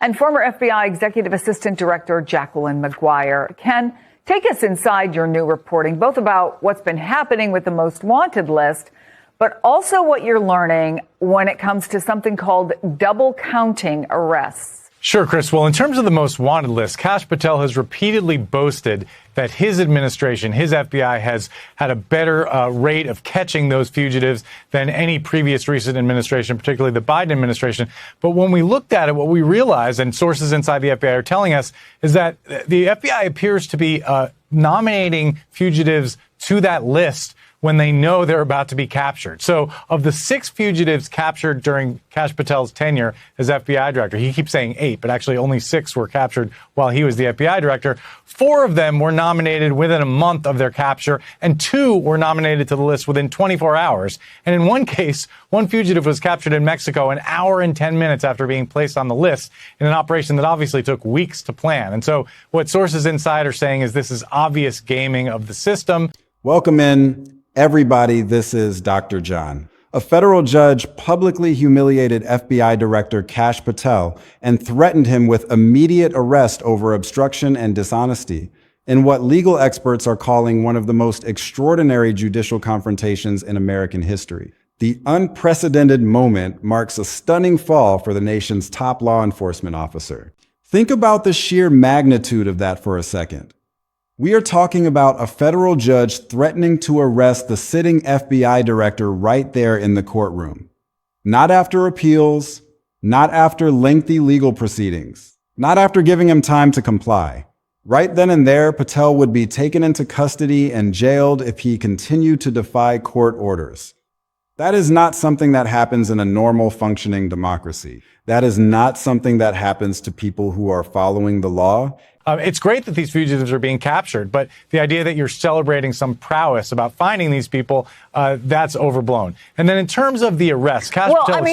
and former FBI Executive Assistant Director Jacqueline McGuire. Ken, take us inside your new reporting, both about what's been happening with the most wanted list, but also what you're learning when it comes to something called double counting arrests. Sure, Chris. Well, in terms of the most wanted list, Kash Patel has repeatedly boasted that his administration, his FBI, has had a better rate of catching those fugitives than any previous recent administration, particularly the Biden administration. But when we looked at it, what we realized, and sources inside the FBI are telling us, is that the FBI appears to be nominating fugitives to that list when they know they're about to be captured. So of the 6 fugitives captured during Kash Patel's tenure as FBI director, he keeps saying 8, but actually only 6 were captured while he was the FBI director. 4 of them were nominated within a month of their capture, and 2 were nominated to the list within 24 hours. And in one case, one fugitive was captured in Mexico an hour and 10 minutes after being placed on the list in an operation that obviously took weeks to plan. And so what sources inside are saying is this is obvious gaming of the system. Welcome in. Everybody, this is Dr. John. A federal judge publicly humiliated FBI Director Kash Patel and threatened him with immediate arrest over obstruction and dishonesty in what legal experts are calling one of the most extraordinary judicial confrontations in American history. The unprecedented moment marks a stunning fall for the nation's top law enforcement officer. Think about the sheer magnitude of that for a second. We are talking about a federal judge threatening to arrest the sitting FBI director right there in the courtroom. Not after appeals, not after lengthy legal proceedings, not after giving him time to comply. Right then and there, Patel would be taken into custody and jailed if he continued to defy court orders. That is not something that happens in a normal functioning democracy. That is not something that happens to people who are following the law. It's great that these fugitives are being captured, but the idea that you're celebrating some prowess about finding these people, that's overblown. And then in terms of the arrest, Kash Patel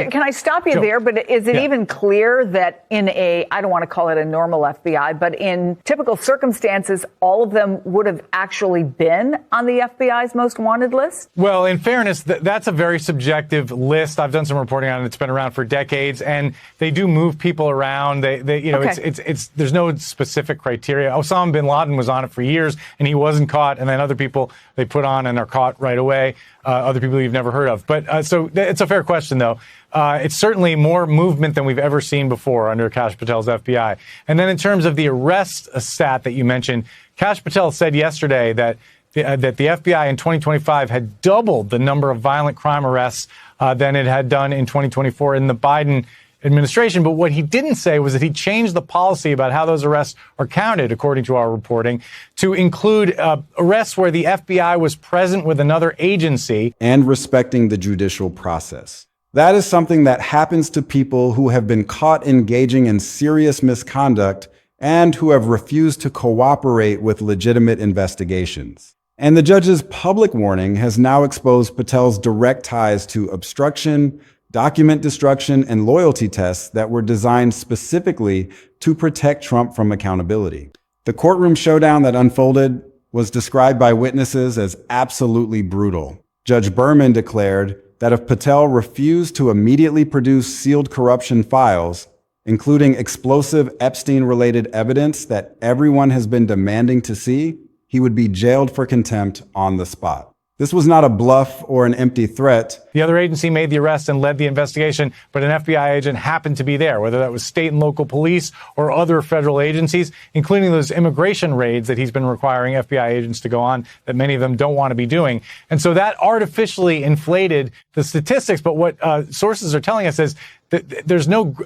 can I stop you there? But is it even clear that in I don't want to call it a normal FBI, but in typical circumstances, all of them would have actually been on the FBI's most wanted list? Well, in fairness, that's a very subjective list. I've done some reporting on it. It's been around for decades, and they do move people around. There's no specific criteria. Osama bin Laden was on it for years, and he wasn't caught. And then other people they put on and are caught right away. Other people you've never heard of. But so it's a fair question, though. It's certainly more movement than we've ever seen before under Kash Patel's FBI. And then in terms of the arrest stat that you mentioned, Kash Patel said yesterday that the FBI in 2025 had doubled the number of violent crime arrests than it had done in 2024 in the Biden administration. But what he didn't say was that he changed the policy about how those arrests are counted, according to our reporting, to include arrests where the FBI was present with another agency. And respecting the judicial process. That is something that happens to people who have been caught engaging in serious misconduct and who have refused to cooperate with legitimate investigations. And the judge's public warning has now exposed Patel's direct ties to obstruction, document destruction, and loyalty tests that were designed specifically to protect Trump from accountability. The courtroom showdown that unfolded was described by witnesses as absolutely brutal. Judge Berman declared that if Patel refused to immediately produce sealed corruption files, including explosive Epstein-related evidence that everyone has been demanding to see, he would be jailed for contempt on the spot. This was not a bluff or an empty threat. The other agency made the arrest and led the investigation, but an FBI agent happened to be there, whether that was state and local police or other federal agencies, including those immigration raids that he's been requiring FBI agents to go on that many of them don't want to be doing. And so that artificially inflated the statistics. But what sources are telling us is that there's no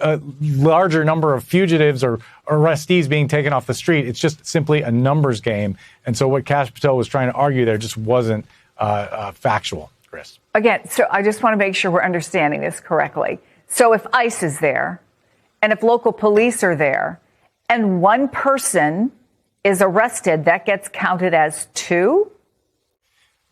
larger number of fugitives or arrestees being taken off the street. It's just simply a numbers game. And so what Kash Patel was trying to argue there just wasn't factual, Chris. Again, so I just want to make sure we're understanding this correctly. So if ICE is there, and if local police are there, and one person is arrested, that gets counted as 2?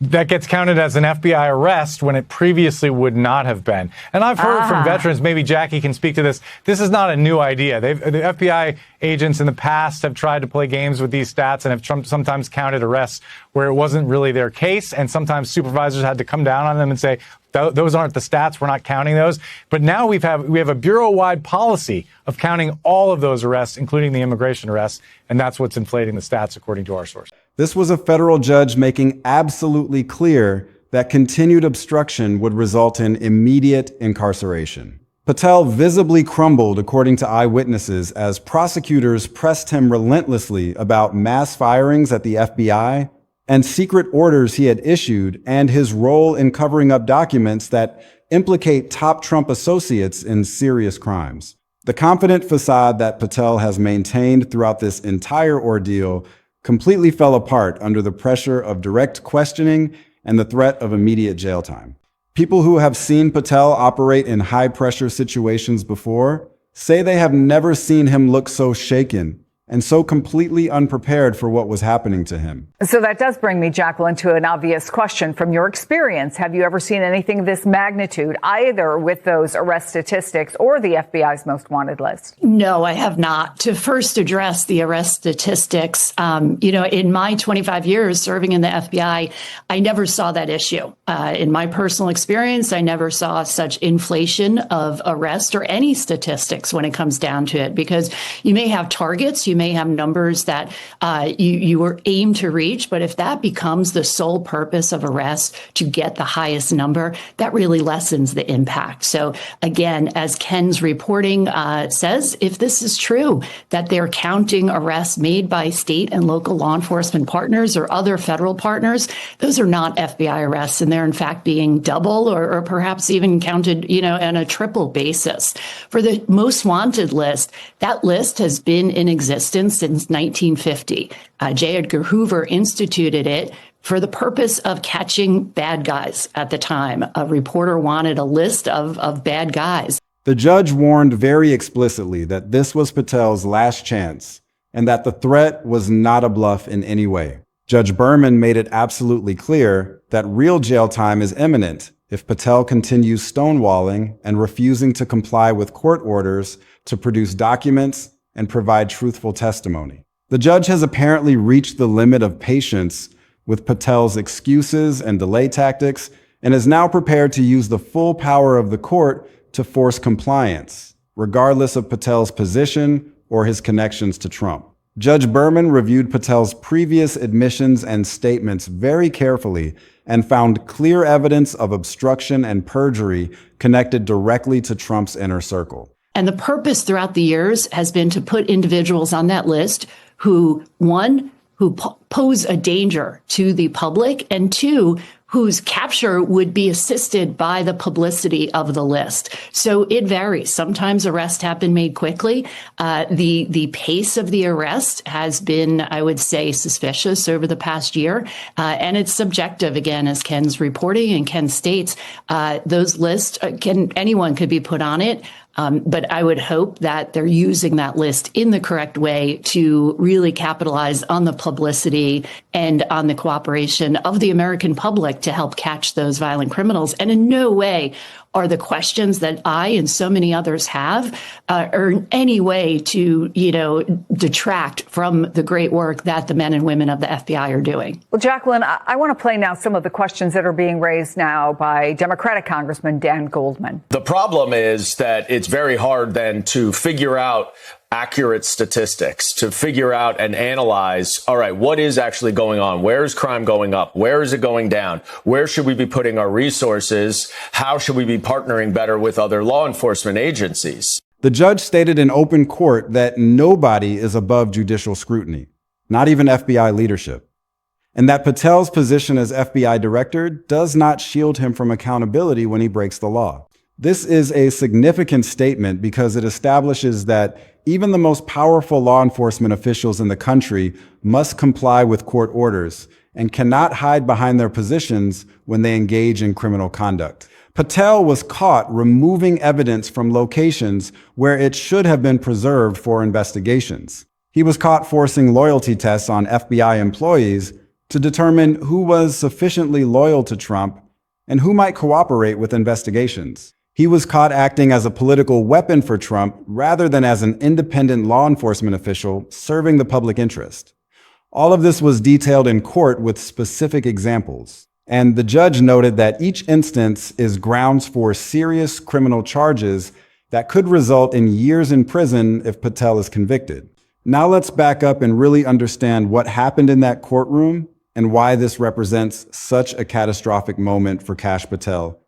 That gets counted as an FBI arrest when it previously would not have been. And I've heard from veterans, maybe Jackie can speak to this. This is not a new idea. The FBI agents in the past have tried to play games with these stats and have sometimes counted arrests where it wasn't really their case. And sometimes supervisors had to come down on them and say, Those aren't the stats. We're not counting those. But now we have a bureau-wide policy of counting all of those arrests, including the immigration arrests, and that's what's inflating the stats, according to our source. This was a federal judge making absolutely clear that continued obstruction would result in immediate incarceration. Patel visibly crumbled, according to eyewitnesses, as prosecutors pressed him relentlessly about mass firings at the FBI and secret orders he had issued and his role in covering up documents that implicate top Trump associates in serious crimes. The confident facade that Patel has maintained throughout this entire ordeal completely fell apart under the pressure of direct questioning and the threat of immediate jail time. People who have seen Patel operate in high-pressure situations before say they have never seen him look so shaken and so completely unprepared for what was happening to him. So that does bring me, Jacqueline, to an obvious question. From your experience, have you ever seen anything of this magnitude, either with those arrest statistics or the FBI's most wanted list? No, I have not. To first address the arrest statistics, in my 25 years serving in the FBI, I never saw that issue. In my personal experience, I never saw such inflation of arrest or any statistics when it comes down to it, because you may have targets, you may have numbers that you were aimed to reach, but if that becomes the sole purpose of arrest to get the highest number, that really lessens the impact. So again, as Ken's reporting says, if this is true, that they're counting arrests made by state and local law enforcement partners or other federal partners, those are not FBI arrests, and they're in fact being double or perhaps even counted, on a triple basis. For the most wanted list, that list has been in existence since 1950. J. Edgar Hoover instituted it for the purpose of catching bad guys at the time. A reporter wanted a list of bad guys. The judge warned very explicitly that this was Patel's last chance and that the threat was not a bluff in any way. Judge Berman made it absolutely clear that real jail time is imminent if Patel continues stonewalling and refusing to comply with court orders to produce documents and provide truthful testimony. The judge has apparently reached the limit of patience with Patel's excuses and delay tactics and is now prepared to use the full power of the court to force compliance, regardless of Patel's position or his connections to Trump. Judge Berman reviewed Patel's previous admissions and statements very carefully and found clear evidence of obstruction and perjury connected directly to Trump's inner circle. And the purpose throughout the years has been to put individuals on that list who, one, who pose a danger to the public, and two, whose capture would be assisted by the publicity of the list. So it varies. Sometimes arrests have been made quickly. The pace of the arrest has been, I would say, suspicious over the past year. And it's subjective, again, as Ken's reporting and Ken states, those lists, anyone could be put on it. But I would hope that they're using that list in the correct way to really capitalize on the publicity and on the cooperation of the American public to help catch those violent criminals. And in no way are the questions that I and so many others have or in any way to, detract from the great work that the men and women of the FBI are doing. Well, Jacqueline, I want to play now some of the questions that are being raised now by Democratic Congressman Dan Goldman. The problem is that it's very hard then to figure out accurate statistics, to figure out and analyze, all right, what is actually going on? Where is crime going up? Where is it going down? Where should we be putting our resources? How should we be partnering better with other law enforcement agencies? The judge stated in open court that nobody is above judicial scrutiny, not even FBI leadership, and that Patel's position as FBI director does not shield him from accountability when he breaks the law. This is a significant statement because it establishes that even the most powerful law enforcement officials in the country must comply with court orders and cannot hide behind their positions when they engage in criminal conduct. Patel was caught removing evidence from locations where it should have been preserved for investigations. He was caught forcing loyalty tests on FBI employees to determine who was sufficiently loyal to Trump and who might cooperate with investigations. He was caught acting as a political weapon for Trump rather than as an independent law enforcement official serving the public interest. All of this was detailed in court with specific examples. And the judge noted that each instance is grounds for serious criminal charges that could result in years in prison if Patel is convicted. Now let's back up and really understand what happened in that courtroom and why this represents such a catastrophic moment for Kash Patel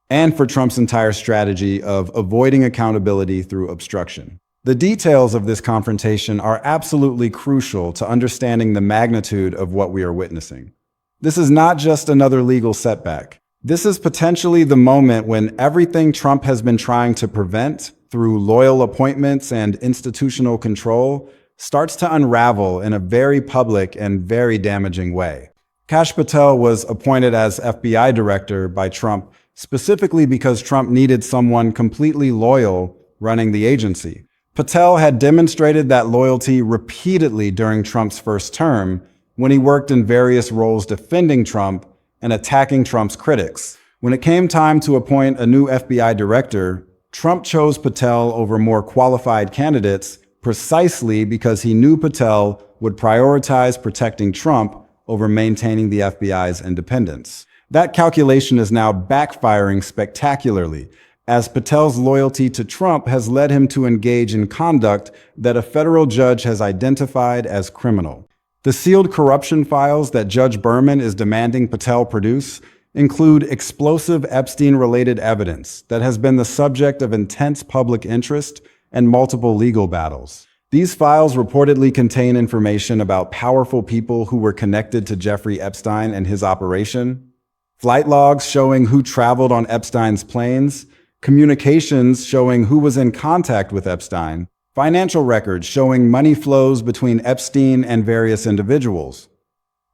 and for Trump's entire strategy of avoiding accountability through obstruction. The details of this confrontation are absolutely crucial to understanding the magnitude of what we are witnessing. This is not just another legal setback. This is potentially the moment when everything Trump has been trying to prevent through loyal appointments and institutional control starts to unravel in a very public and very damaging way. Kash Patel was appointed as FBI director by Trump specifically because Trump needed someone completely loyal running the agency. Patel had demonstrated that loyalty repeatedly during Trump's first term when he worked in various roles defending Trump and attacking Trump's critics. When it came time to appoint a new FBI director, Trump chose Patel over more qualified candidates precisely because he knew Patel would prioritize protecting Trump over maintaining the FBI's independence. That calculation is now backfiring spectacularly, as Patel's loyalty to Trump has led him to engage in conduct that a federal judge has identified as criminal. The sealed corruption files that Judge Berman is demanding Patel produce include explosive Epstein-related evidence that has been the subject of intense public interest and multiple legal battles. These files reportedly contain information about powerful people who were connected to Jeffrey Epstein and his operation, flight logs showing who traveled on Epstein's planes, communications showing who was in contact with Epstein, financial records showing money flows between Epstein and various individuals.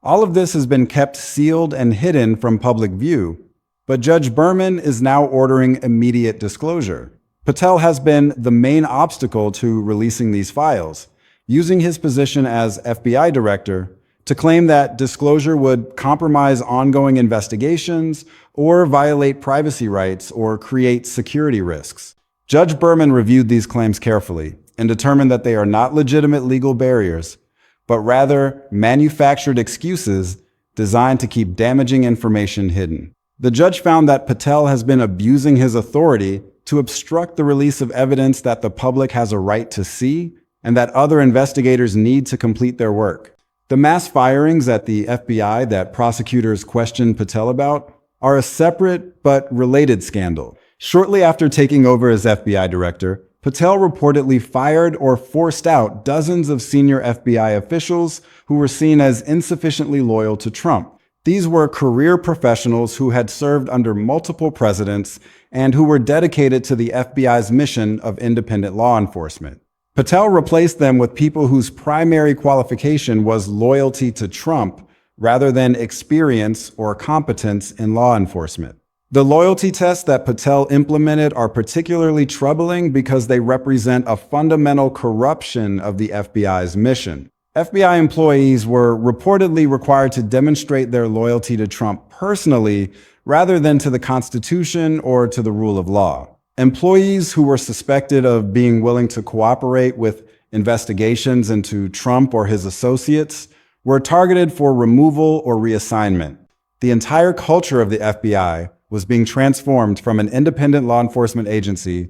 All of this has been kept sealed and hidden from public view, but Judge Berman is now ordering immediate disclosure. Patel has been the main obstacle to releasing these files, using his position as FBI director to claim that disclosure would compromise ongoing investigations or violate privacy rights or create security risks. Judge Berman reviewed these claims carefully and determined that they are not legitimate legal barriers, but rather manufactured excuses designed to keep damaging information hidden. The judge found that Patel has been abusing his authority to obstruct the release of evidence that the public has a right to see and that other investigators need to complete their work. The mass firings at the FBI that prosecutors questioned Patel about are a separate but related scandal. Shortly after taking over as FBI director, Patel reportedly fired or forced out dozens of senior FBI officials who were seen as insufficiently loyal to Trump. These were career professionals who had served under multiple presidents and who were dedicated to the FBI's mission of independent law enforcement. Patel replaced them with people whose primary qualification was loyalty to Trump rather than experience or competence in law enforcement. The loyalty tests that Patel implemented are particularly troubling because they represent a fundamental corruption of the FBI's mission. FBI employees were reportedly required to demonstrate their loyalty to Trump personally rather than to the Constitution or to the rule of law. Employees who were suspected of being willing to cooperate with investigations into Trump or his associates were targeted for removal or reassignment. The entire culture of the FBI was being transformed from an independent law enforcement agency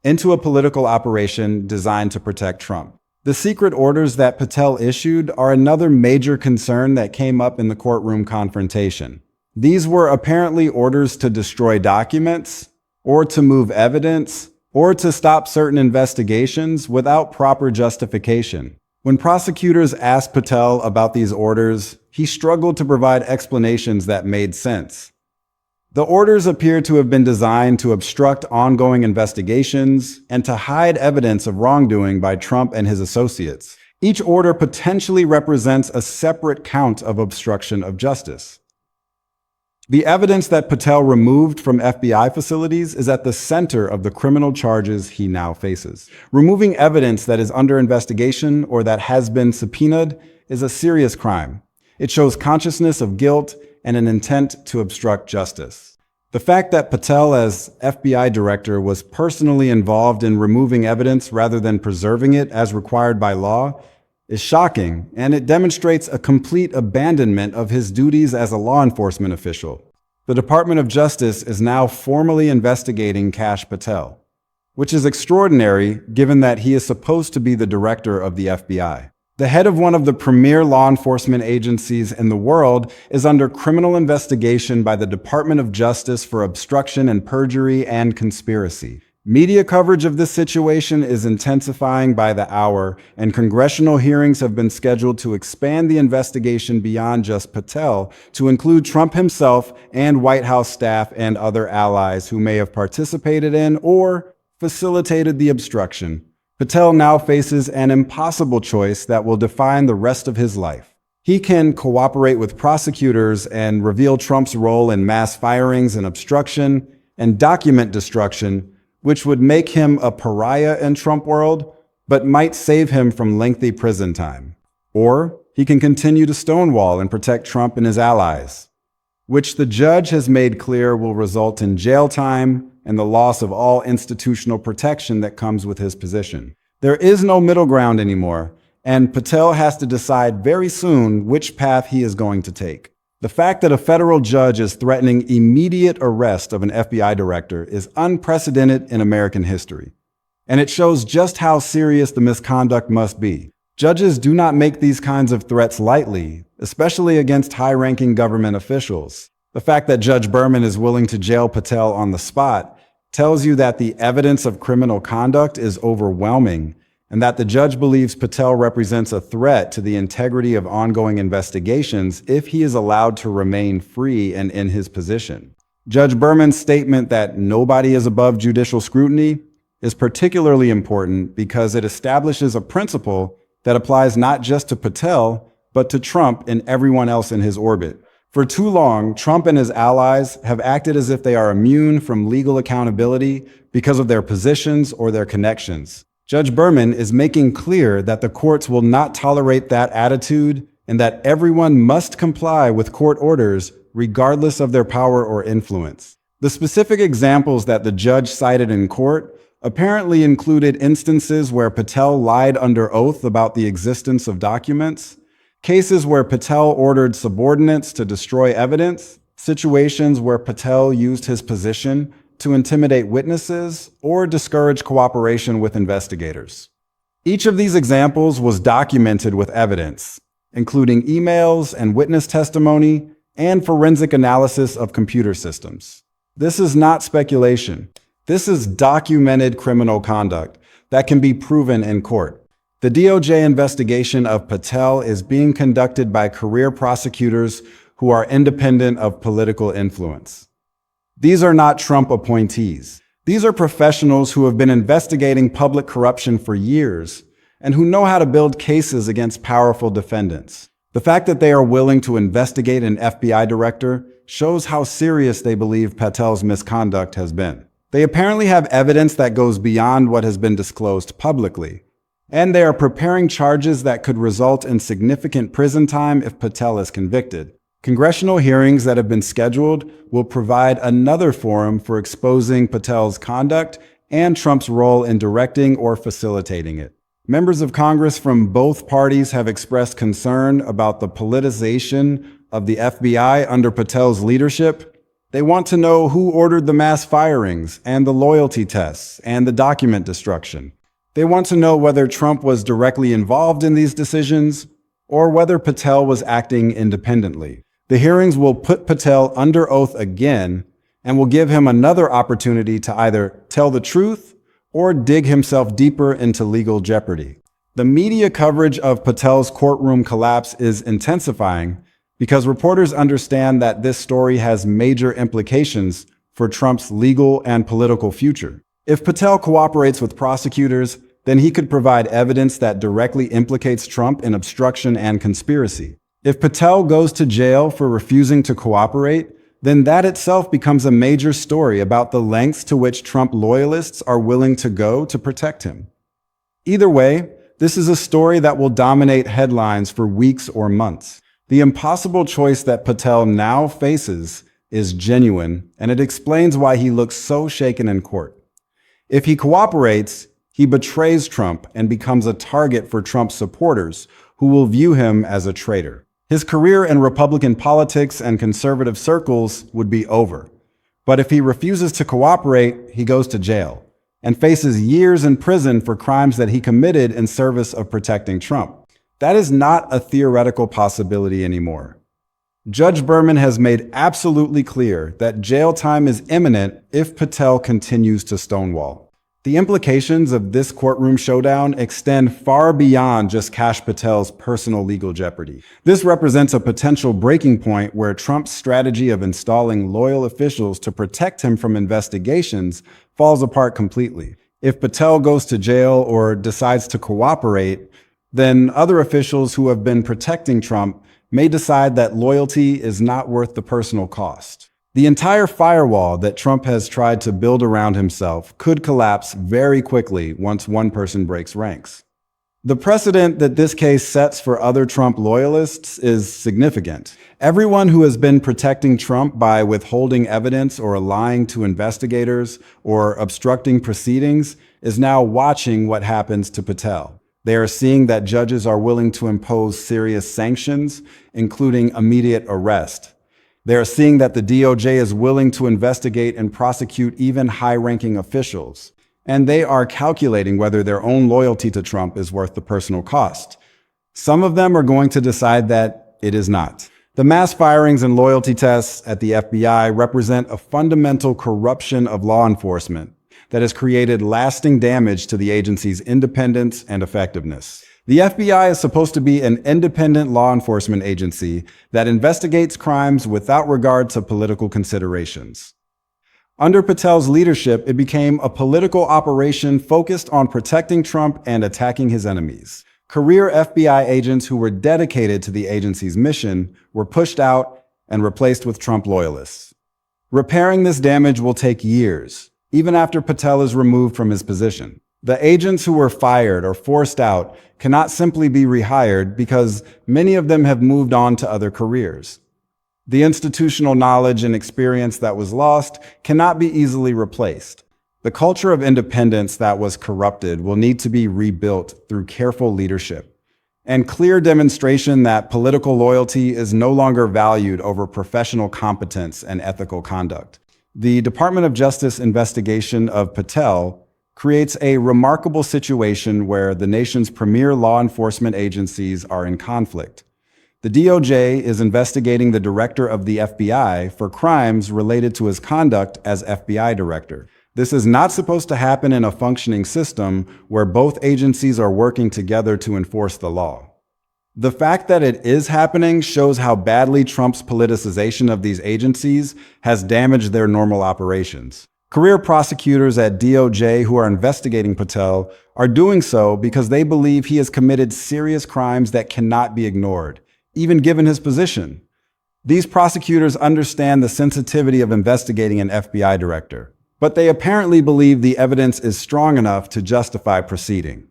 into a political operation designed to protect Trump. The secret orders that Patel issued are another major concern that came up in the courtroom confrontation. These were apparently orders to destroy documents, or to move evidence, or to stop certain investigations without proper justification. When prosecutors asked Patel about these orders, he struggled to provide explanations that made sense. The orders appear to have been designed to obstruct ongoing investigations and to hide evidence of wrongdoing by Trump and his associates. Each order potentially represents a separate count of obstruction of justice. The evidence that Patel removed from FBI facilities is at the center of the criminal charges he now faces. Removing evidence that is under investigation or that has been subpoenaed is a serious crime. It shows consciousness of guilt and an intent to obstruct justice. The fact that Patel, as FBI director, was personally involved in removing evidence rather than preserving it as required by law is shocking, and it demonstrates a complete abandonment of his duties as a law enforcement official. The Department of Justice is now formally investigating Kash Patel, which is extraordinary given that he is supposed to be the director of the FBI. The head of one of the premier law enforcement agencies in the world is under criminal investigation by the Department of Justice for obstruction and perjury and conspiracy. Media coverage of this situation is intensifying by the hour, and congressional hearings have been scheduled to expand the investigation beyond just Patel to include Trump himself and White House staff and other allies who may have participated in or facilitated the obstruction. Patel now faces an impossible choice that will define the rest of his life. He can cooperate with prosecutors and reveal Trump's role in mass firings and obstruction and document destruction, which would make him a pariah in Trump world, but might save him from lengthy prison time. Or he can continue to stonewall and protect Trump and his allies, which the judge has made clear will result in jail time and the loss of all institutional protection that comes with his position. There is no middle ground anymore, and Patel has to decide very soon which path he is going to take. The fact that a federal judge is threatening immediate arrest of an FBI director is unprecedented in American history, and it shows just how serious the misconduct must be. Judges do not make these kinds of threats lightly, especially against high-ranking government officials. The fact that Judge Berman is willing to jail Patel on the spot tells you that the evidence of criminal conduct is overwhelming, and that the judge believes Patel represents a threat to the integrity of ongoing investigations if he is allowed to remain free and in his position. Judge Berman's statement that nobody is above judicial scrutiny is particularly important because it establishes a principle that applies not just to Patel, but to Trump and everyone else in his orbit. For too long, Trump and his allies have acted as if they are immune from legal accountability because of their positions or their connections. Judge Berman is making clear that the courts will not tolerate that attitude and that everyone must comply with court orders regardless of their power or influence. The specific examples that the judge cited in court apparently included instances where Patel lied under oath about the existence of documents, cases where Patel ordered subordinates to destroy evidence, situations where Patel used his position to intimidate witnesses or discourage cooperation with investigators. Each of these examples was documented with evidence, including emails and witness testimony and forensic analysis of computer systems. This is not speculation. This is documented criminal conduct that can be proven in court. The DOJ investigation of Patel is being conducted by career prosecutors who are independent of political influence. These are not Trump appointees. These are professionals who have been investigating public corruption for years and who know how to build cases against powerful defendants. The fact that they are willing to investigate an FBI director shows how serious they believe Patel's misconduct has been. They apparently have evidence that goes beyond what has been disclosed publicly, and they are preparing charges that could result in significant prison time if Patel is convicted. Congressional hearings that have been scheduled will provide another forum for exposing Patel's conduct and Trump's role in directing or facilitating it. Members of Congress from both parties have expressed concern about the politicization of the FBI under Patel's leadership. They want to know who ordered the mass firings and the loyalty tests and the document destruction. They want to know whether Trump was directly involved in these decisions or whether Patel was acting independently. The hearings will put Patel under oath again and will give him another opportunity to either tell the truth or dig himself deeper into legal jeopardy. The media coverage of Patel's courtroom collapse is intensifying because reporters understand that this story has major implications for Trump's legal and political future. If Patel cooperates with prosecutors, then he could provide evidence that directly implicates Trump in obstruction and conspiracy. If Patel goes to jail for refusing to cooperate, then that itself becomes a major story about the lengths to which Trump loyalists are willing to go to protect him. Either way, this is a story that will dominate headlines for weeks or months. The impossible choice that Patel now faces is genuine, and it explains why he looks so shaken in court. If he cooperates, He betrays Trump and becomes a target for Trump's supporters, who will view him as a traitor. His career in Republican politics and conservative circles would be over. But if he refuses to cooperate, he goes to jail and faces years in prison for crimes that he committed in service of protecting Trump. That is not a theoretical possibility anymore. Judge Berman has made absolutely clear that jail time is imminent if Patel continues to stonewall. The implications of this courtroom showdown extend far beyond just Kash Patel's personal legal jeopardy. This represents a potential breaking point where Trump's strategy of installing loyal officials to protect him from investigations falls apart completely. If Patel goes to jail or decides to cooperate, then other officials who have been protecting Trump may decide that loyalty is not worth the personal cost. The entire firewall that Trump has tried to build around himself could collapse very quickly once one person breaks ranks. The precedent that this case sets for other Trump loyalists is significant. Everyone who has been protecting Trump by withholding evidence or lying to investigators or obstructing proceedings is now watching what happens to Patel. They are seeing that judges are willing to impose serious sanctions, including immediate arrest. They are seeing that the DOJ is willing to investigate and prosecute even high-ranking officials. And they are calculating whether their own loyalty to Trump is worth the personal cost. Some of them are going to decide that it is not. The mass firings and loyalty tests at the FBI represent a fundamental corruption of law enforcement that has created lasting damage to the agency's independence and effectiveness. The FBI is supposed to be an independent law enforcement agency that investigates crimes without regard to political considerations. Under Patel's leadership, it became a political operation focused on protecting Trump and attacking his enemies. Career FBI agents who were dedicated to the agency's mission were pushed out and replaced with Trump loyalists. Repairing this damage will take years, even after Patel is removed from his position. The agents who were fired or forced out cannot simply be rehired because many of them have moved on to other careers. The institutional knowledge and experience that was lost cannot be easily replaced. The culture of independence that was corrupted will need to be rebuilt through careful leadership and clear demonstration that political loyalty is no longer valued over professional competence and ethical conduct. The Department of Justice investigation of Patel creates a remarkable situation where the nation's premier law enforcement agencies are in conflict. The DOJ is investigating the director of the FBI for crimes related to his conduct as FBI director. This is not supposed to happen in a functioning system where both agencies are working together to enforce the law. The fact that it is happening shows how badly Trump's politicization of these agencies has damaged their normal operations. Career prosecutors at DOJ who are investigating Patel are doing so because they believe he has committed serious crimes that cannot be ignored, even given his position. These prosecutors understand the sensitivity of investigating an FBI director, but they apparently believe the evidence is strong enough to justify proceeding.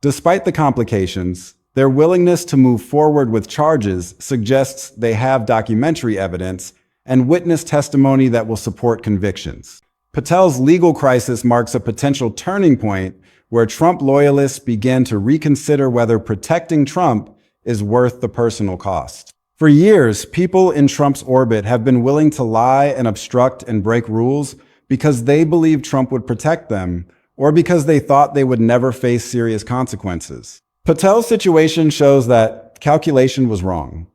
Despite the complications, their willingness to move forward with charges suggests they have documentary evidence and witness testimony that will support convictions. Patel's legal crisis marks a potential turning point where Trump loyalists begin to reconsider whether protecting Trump is worth the personal cost. For years, people in Trump's orbit have been willing to lie and obstruct and break rules because they believed Trump would protect them or because they thought they would never face serious consequences. Patel's situation shows that calculation was wrong.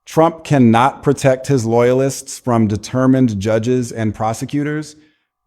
Trump cannot protect his loyalists from determined judges and prosecutors,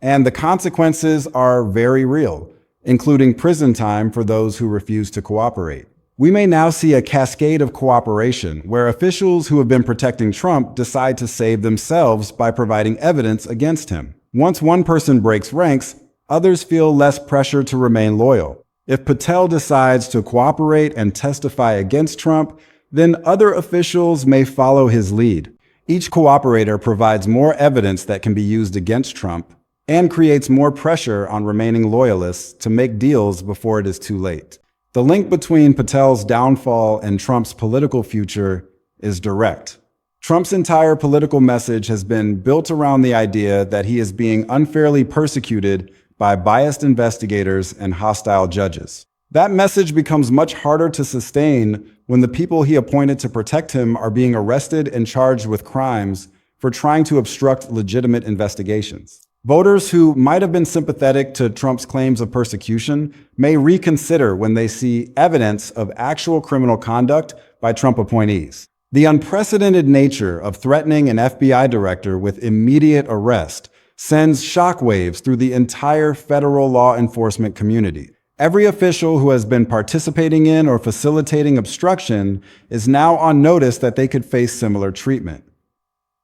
and the consequences are very real, including prison time for those who refuse to cooperate. We may now see a cascade of cooperation where officials who have been protecting Trump decide to save themselves by providing evidence against him. Once one person breaks ranks, others feel less pressure to remain loyal. If Patel decides to cooperate and testify against Trump, then other officials may follow his lead. Each cooperator provides more evidence that can be used against Trump and creates more pressure on remaining loyalists to make deals before it is too late. The link between Patel's downfall and Trump's political future is direct. Trump's entire political message has been built around the idea that he is being unfairly persecuted by biased investigators and hostile judges. That message becomes much harder to sustain when the people he appointed to protect him are being arrested and charged with crimes for trying to obstruct legitimate investigations. Voters who might have been sympathetic to Trump's claims of persecution may reconsider when they see evidence of actual criminal conduct by Trump appointees. The unprecedented nature of threatening an FBI director with immediate arrest sends shockwaves through the entire federal law enforcement community. Every official who has been participating in or facilitating obstruction is now on notice that they could face similar treatment.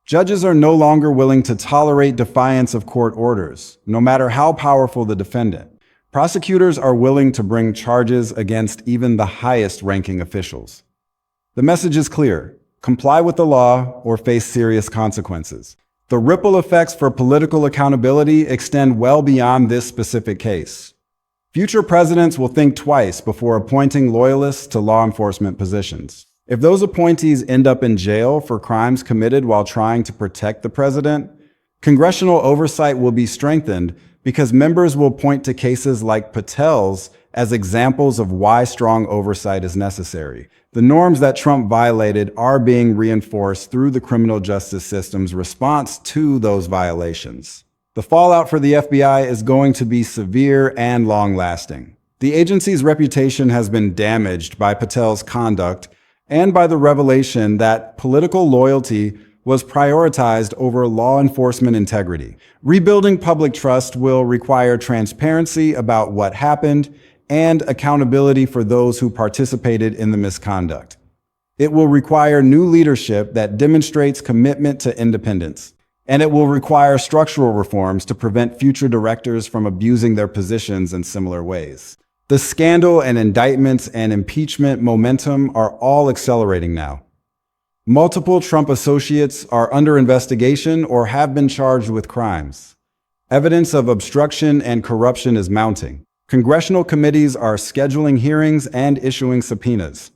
Judges are no longer willing to tolerate defiance of court orders, no matter how powerful the defendant. Prosecutors are willing to bring charges against even the highest-ranking officials. The message is clear: comply with the law or face serious consequences. The ripple effects for political accountability extend well beyond this specific case. Future presidents will think twice before appointing loyalists to law enforcement positions. If those appointees end up in jail for crimes committed while trying to protect the president, congressional oversight will be strengthened because members will point to cases like Patel's as examples of why strong oversight is necessary. The norms that Trump violated are being reinforced through the criminal justice system's response to those violations. The fallout for the FBI is going to be severe and long-lasting. The agency's reputation has been damaged by Patel's conduct and by the revelation that political loyalty was prioritized over law enforcement integrity. Rebuilding public trust will require transparency about what happened and accountability for those who participated in the misconduct. It will require new leadership that demonstrates commitment to independence. And it will require structural reforms to prevent future directors from abusing their positions in similar ways. The scandal and indictments and impeachment momentum are all accelerating now. Multiple Trump associates are under investigation or have been charged with crimes. Evidence of obstruction and corruption is mounting. Congressional committees are scheduling hearings and issuing subpoenas.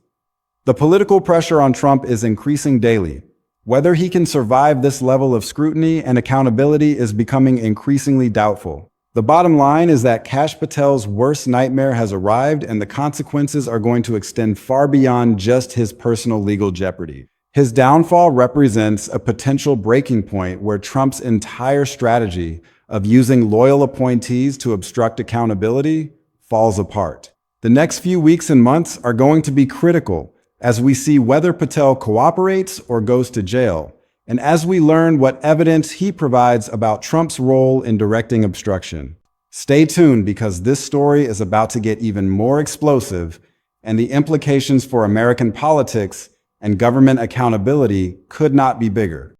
The political pressure on Trump is increasing daily. Whether he can survive this level of scrutiny and accountability is becoming increasingly doubtful. The bottom line is that Kash Patel's worst nightmare has arrived, and the consequences are going to extend far beyond just his personal legal jeopardy. His downfall represents a potential breaking point where Trump's entire strategy of using loyal appointees to obstruct accountability falls apart. The next few weeks and months are going to be critical as we see whether Patel cooperates or goes to jail, and as we learn what evidence he provides about Trump's role in directing obstruction. Stay tuned, because this story is about to get even more explosive, and the implications for American politics and government accountability could not be bigger.